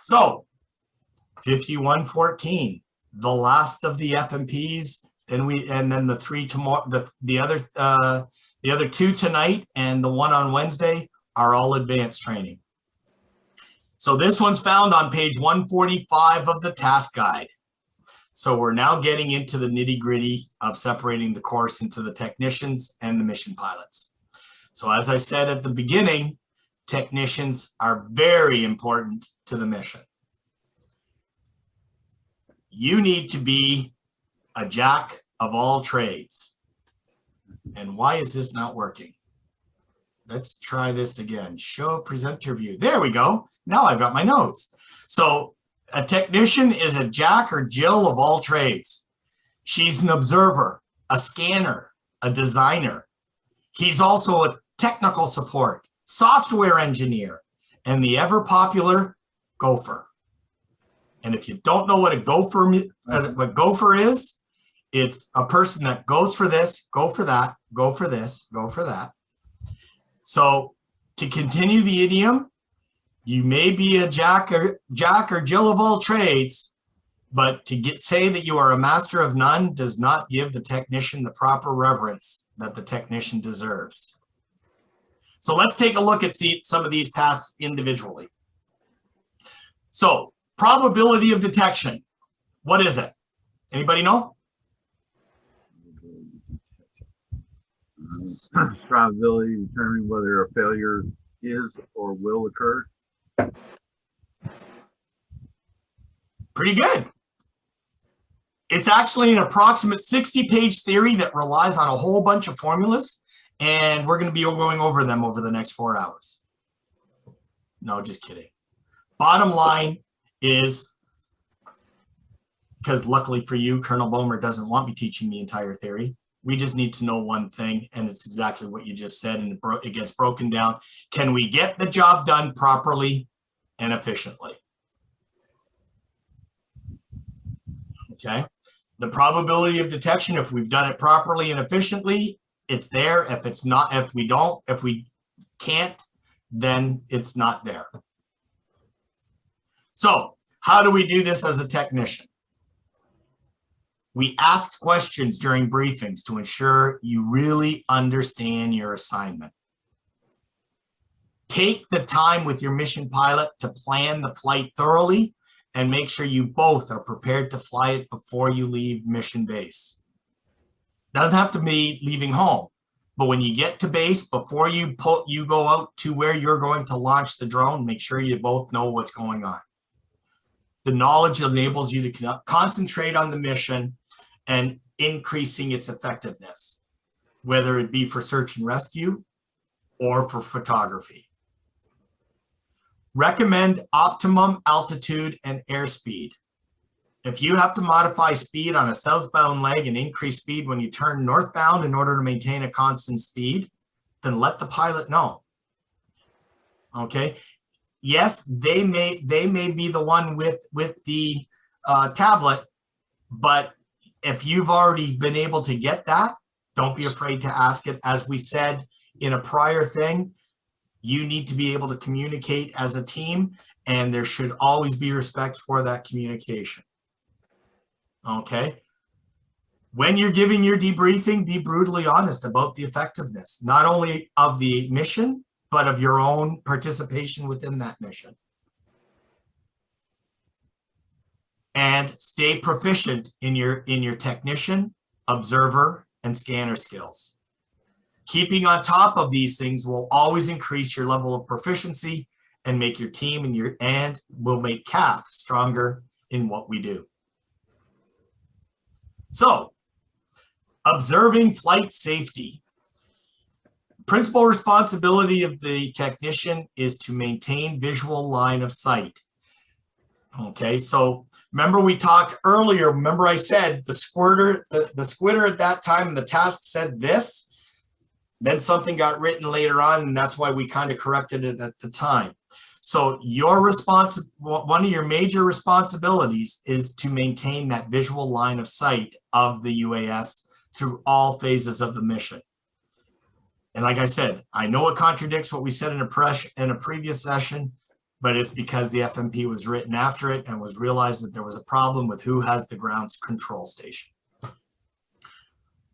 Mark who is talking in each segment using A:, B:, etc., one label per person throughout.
A: So 5114, the last of the FMPs, and then the three tomorrow, the other two tonight and the one on Wednesday are all advanced training. So this one's found on page 145 of the task guide. So we're now getting into the nitty-gritty of separating the course into the technicians and the mission pilots. So as I said at the beginning, technicians are very important to the mission. You need to be a jack of all trades. And why is this not working? Let's try this again. Show presenter view. There we go. Now I've got my notes. So a technician is a Jack or Jill of all trades. She's an observer, a scanner, a designer. He's also a technical support, software engineer, and the ever popular gopher. And if you don't know what a gopher is, it's a person that goes for this, go for that, go for this, go for that. So to continue the idiom, you may be a Jack or Jill of all trades, but to say that you are a master of none does not give the technician the proper reverence that the technician deserves. So let's take a look at some of these tasks individually. So probability of detection, what is it? Anybody know?
B: Probability to determine whether a failure is or will occur.
A: Pretty good. It's actually an approximate 60-page theory that relies on a whole bunch of formulas, and we're going to be going over them over the next 4 hours. No, just kidding. Bottom line is, because luckily for you, Colonel Bomer doesn't want me teaching the entire theory. We just need to know one thing, and it's exactly what you just said, and it gets broken down. Can we get the job done properly and efficiently? Okay. The probability of detection, if we've done it properly and efficiently, it's there. If it's not, if we can't, then it's not there. So how do we do this as a technician? We ask questions during briefings to ensure you really understand your assignment. Take the time with your mission pilot to plan the flight thoroughly and make sure you both are prepared to fly it before you leave mission base. Doesn't have to be leaving home, but when you get to base, before you go out to where you're going to launch the drone, make sure you both know what's going on. The knowledge enables you to concentrate on the mission and increasing its effectiveness, whether it be for search and rescue or for photography. Recommend optimum altitude and airspeed. If you have to modify speed on a southbound leg and increase speed when you turn northbound in order to maintain a constant speed, then let the pilot know. Okay. Yes, they may be the one with the tablet, but if you've already been able to get that, don't be afraid to ask it. As we said in a prior thing, you need to be able to communicate as a team, and there should always be respect for that communication. Okay. When you're giving your debriefing, be brutally honest about the effectiveness, not only of the mission, but of your own participation within that mission. And stay proficient in your technician, observer, and scanner skills. Keeping on top of these things will always increase your level of proficiency and make your team and will make CAP stronger in what we do. So, observing flight safety. Principal responsibility of the technician is to maintain visual line of sight. Okay, so remember we talked earlier, remember I said the squitter at that time, the task said this, then something got written later on, and that's why we kind of corrected it at the time. So one of your major responsibilities is to maintain that visual line of sight of the UAS through all phases of the mission. And like I said, I know it contradicts what we said in a previous session, but it's because the FMP was written after it and was realized that there was a problem with who has the ground control station.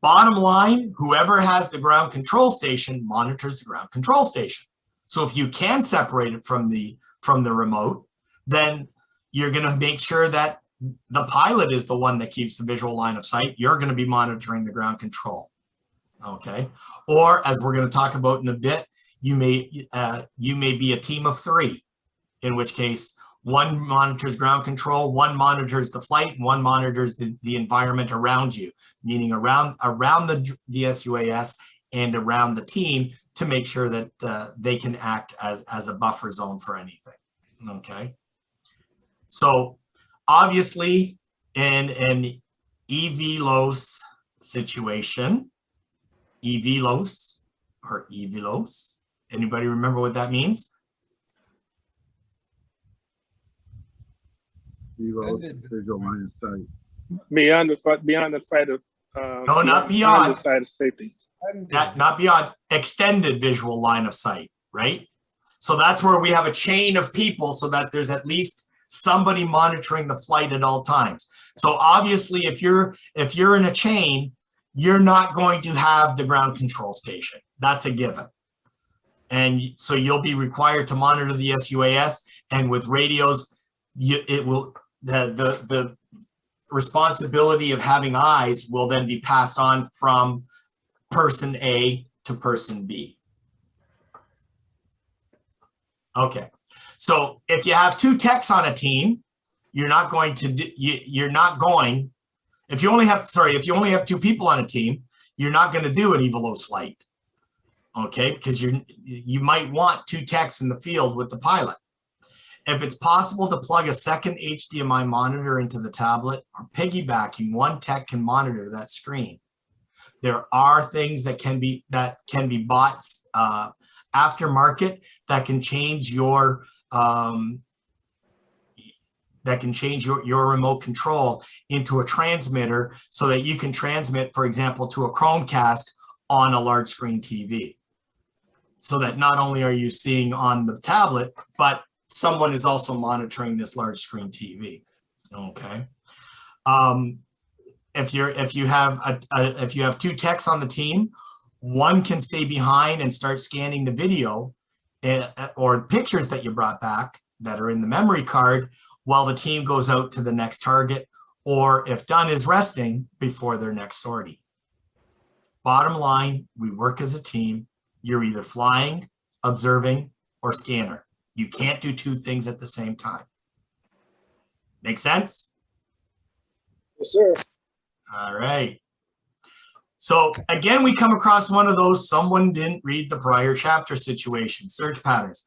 A: Bottom line, whoever has the ground control station monitors the ground control station. So if you can separate it from the remote, then you're going to make sure that the pilot is the one that keeps the visual line of sight. You're going to be monitoring the ground control. Okay. Or as we're going to talk about in a bit, you may be a team of 3, in which case one monitors ground control, one monitors the flight, and one monitors the environment around you, meaning around the SUAS and around the team, to make sure that they can act as a buffer zone for anything. Okay. So obviously in an EVLOS situation, EVLOS or EVLOS, anybody remember what that means?
B: Visual line of sight.
C: Beyond the sight of
A: No, not beyond.
C: the sight of safety.
A: Not beyond, extended visual line of sight, right? So that's where we have a chain of people so that there's at least somebody monitoring the flight at all times. So obviously if you're in a chain, you're not going to have the ground control station. That's a given. And so you'll be required to monitor the SUAS, and with radios, the responsibility of having eyes will then be passed on from person A to person B. Okay, so if you have 2 techs on a team, if you only have 2 people on a team, you're not going to do an EVLOS flight. Okay, because you might want 2 techs in the field with the pilot. If it's possible to plug a second HDMI monitor into the tablet or piggybacking, 1 tech can monitor that screen. There are things that can be bought aftermarket that can change your remote control into a transmitter so that you can transmit, for example, to a Chromecast on a large screen TV. So that not only are you seeing on the tablet, but someone is also monitoring this large screen TV. Okay. If you have 2 techs on the team, 1 can stay behind and start scanning the video or pictures that you brought back that are in the memory card while the team goes out to the next target, or if done, is resting before their next sortie. Bottom line, we work as a team. You're either flying, observing, or scanner. You can't do 2 things at the same time. Make sense?
C: Yes, sir.
A: All right. So again, we come across one of those someone didn't read the prior chapter situation, search patterns.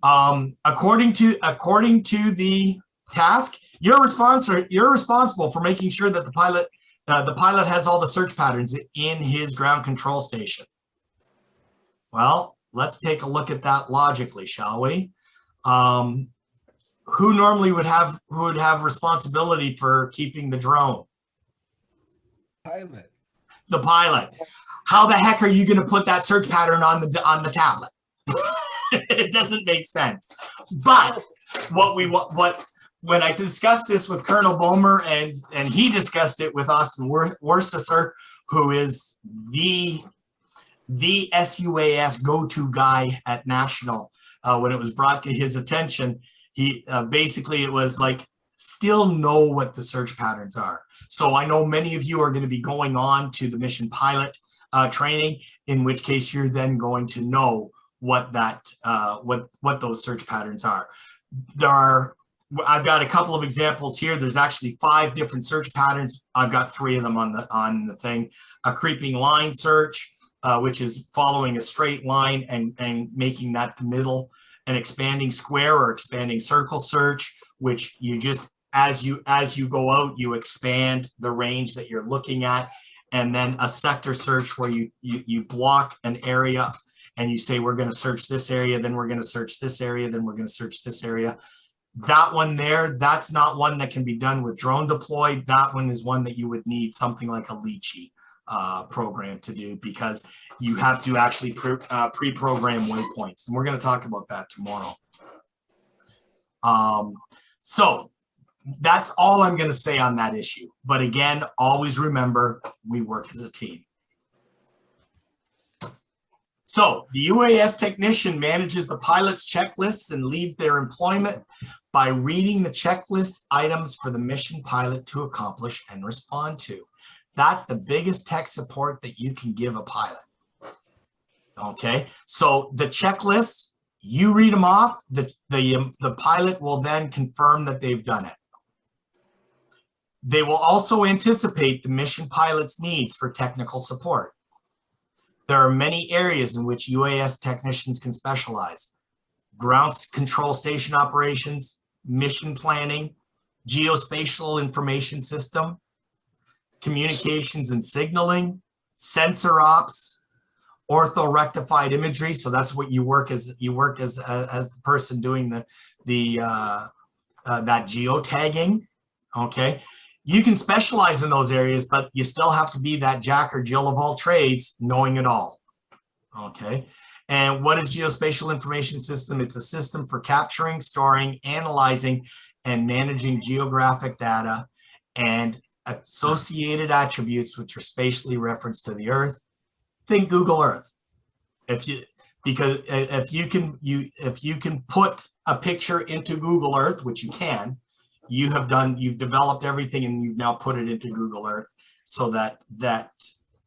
A: According to the task, you're responsible for making sure that the pilot has all the search patterns in his ground control station. Well, let's take a look at that logically, shall we? Who normally would have responsibility for keeping the drone?
D: Pilot.
A: The pilot. How the heck are you going to put that search pattern on the tablet? It doesn't make sense. But when I discussed this with Colonel Bomer and he discussed it with Austin Worcester, who is the SUAS go-to guy at National, when it was brought to his attention, he basically it was like, still know what the search patterns are. So I know many of you are going to be going on to the mission pilot training, in which case you're then going to know what those search patterns are. I've got a couple of examples here. There's actually 5 different search patterns. I've got 3 of them on the thing. A creeping line search, which is following a straight line and making that the middle. An expanding square or expanding circle search, which you just, as you go out, you expand the range that you're looking at. And then a sector search where you block an area and you say, we're going to search this area, then we're going to search this area, then we're going to search this area. That one there, that's not one that can be done with drone deployed. That one is one that you would need something like a Lychee program to do, because you have to actually pre-program waypoints. And we're going to talk about that tomorrow. So that's all I'm going to say on that issue. But again, always remember, we work as a team. So the UAS technician manages the pilot's checklists and leads their employment by reading the checklist items for the mission pilot to accomplish and respond to. That's the biggest tech support that you can give a pilot. Okay, so the checklists, you read them off, the pilot will then confirm that they've done it. They will also anticipate the mission pilot's needs for technical support. There are many areas in which UAS technicians can specialize: ground control station operations, mission planning, geospatial information system, communications and signaling, sensor ops, ortho-rectified imagery. So that's what you work as the person doing that geotagging. Okay. You can specialize in those areas, but you still have to be that Jack or Jill of all trades, knowing it all. Okay. And what is geospatial information system? It's a system for capturing, storing, analyzing, and managing geographic data and associated attributes which are spatially referenced to the Earth. Think Google Earth. If you can put a picture into Google Earth, which you can, you've developed everything and you've now put it into Google Earth, so that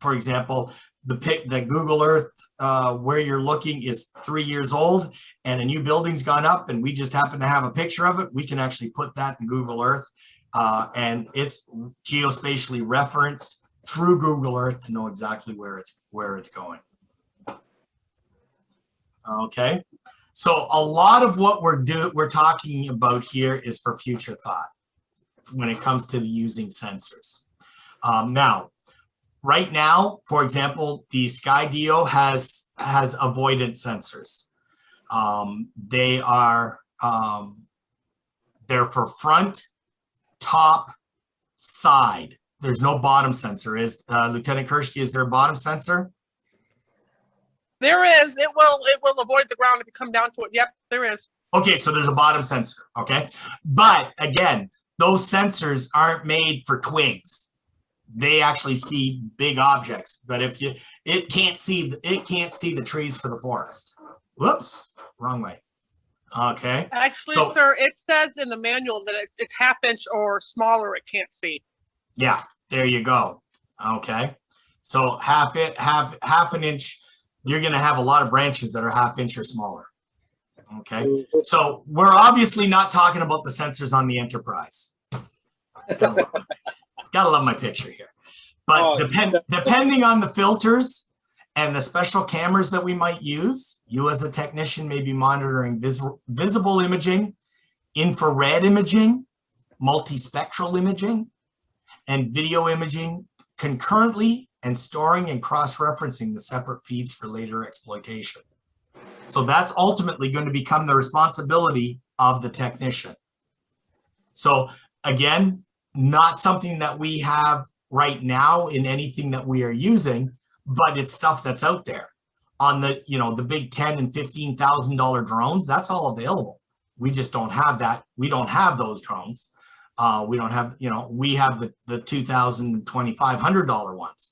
A: for example, the Google Earth where you're looking is 3 years old and a new building's gone up and we just happen to have a picture of it, we can actually put that in Google Earth and it's geospatially referenced through Google Earth to know exactly where it's going. Okay. So a lot of what we're talking about here is for future thought when it comes to using sensors. Now, right now, for example, the Skydio has avoidance sensors. They're for front, top, side. There's no bottom sensor. Lieutenant Kershke, is there a bottom sensor?
E: There is. It will avoid the ground if you come down to it. Yep, there is.
A: Okay, so there's a bottom sensor. Okay, but again, those sensors aren't made for twigs. They actually see big objects. But it can't see the trees for the forest. Whoops, wrong way. Okay.
E: Actually, sir, it says in the manual that it's half inch or smaller. It can't see.
A: Yeah, there you go. Okay, so half an inch. You're going to have a lot of branches that are half inch or smaller. Okay, so we're obviously not talking about the sensors on the Enterprise. Gotta love my picture here. But depending on the filters and the special cameras that we might use, you as a technician may be monitoring visible imaging, infrared imaging, multispectral imaging, and video imaging concurrently, and storing and cross-referencing the separate feeds for later exploitation. So that's ultimately going to become the responsibility of the technician. So again, not something that we have right now in anything that we are using, but it's stuff that's out there. On the big $10,000 and $15,000 drones, that's all available. We just don't have that. We don't have those drones. We don't have, we have the $2,000 and $2,500 ones.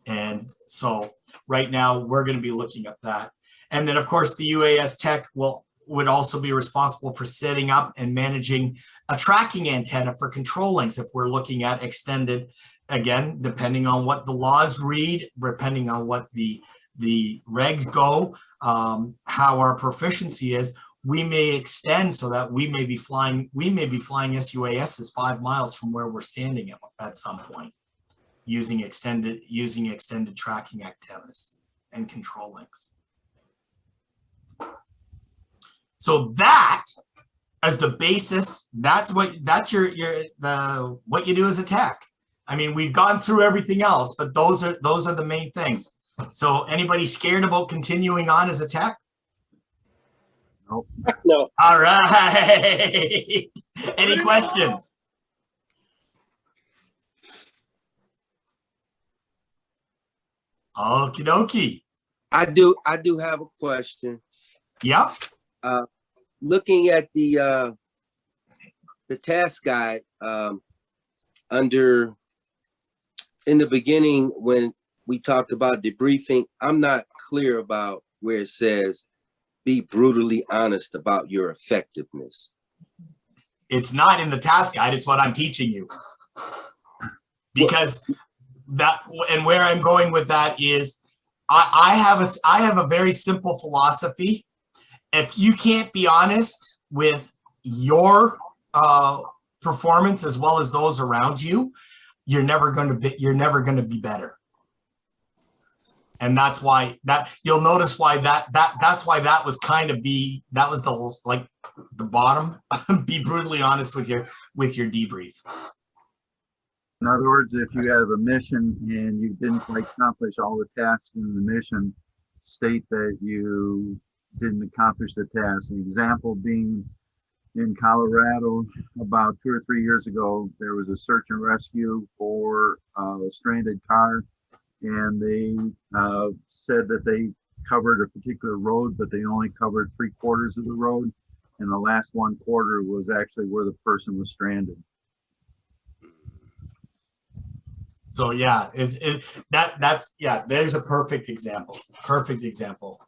A: And so right now we're going to be looking at that. And then of course the UAS tech would also be responsible for setting up and managing a tracking antenna for control links. If we're looking at extended, again, depending on what the laws read, depending on what the regs go, how our proficiency is, we may extend so that we may be flying SUASs 5 miles from where we're standing at some point, using extended tracking antennas and control links. So that as the basis, that's what you do as a tech. I mean, we've gone through everything else, but those are the main things. So anybody scared about continuing on as a tech?
B: Nope.
C: No.
A: All right. Any questions? Okie dokie.
F: I do have a question.
A: Yep.
F: Looking at the the task guide, under, in the beginning, when we talked about debriefing, I'm not clear about where it says, be brutally honest about your effectiveness.
A: It's not in the task guide. It's what I'm teaching you. Because that, and where I'm going with that is, I have a very simple philosophy. If you can't be honest with your performance as well as those around you, you're never going to be better. And that's why that, you'll notice why that's why that was kind of that was the bottom. Be brutally honest with your debrief.
B: In other words, if you have a mission and you didn't quite accomplish all the tasks in the mission, state that you didn't accomplish the task. An example being in Colorado about 2 or 3 years ago, there was a search and rescue for a stranded car, and they said that they covered a particular road, but they only covered 3/4 of the road, and the last 1/4 was actually where the person was stranded.
A: So yeah, that's there's a perfect example. Perfect example.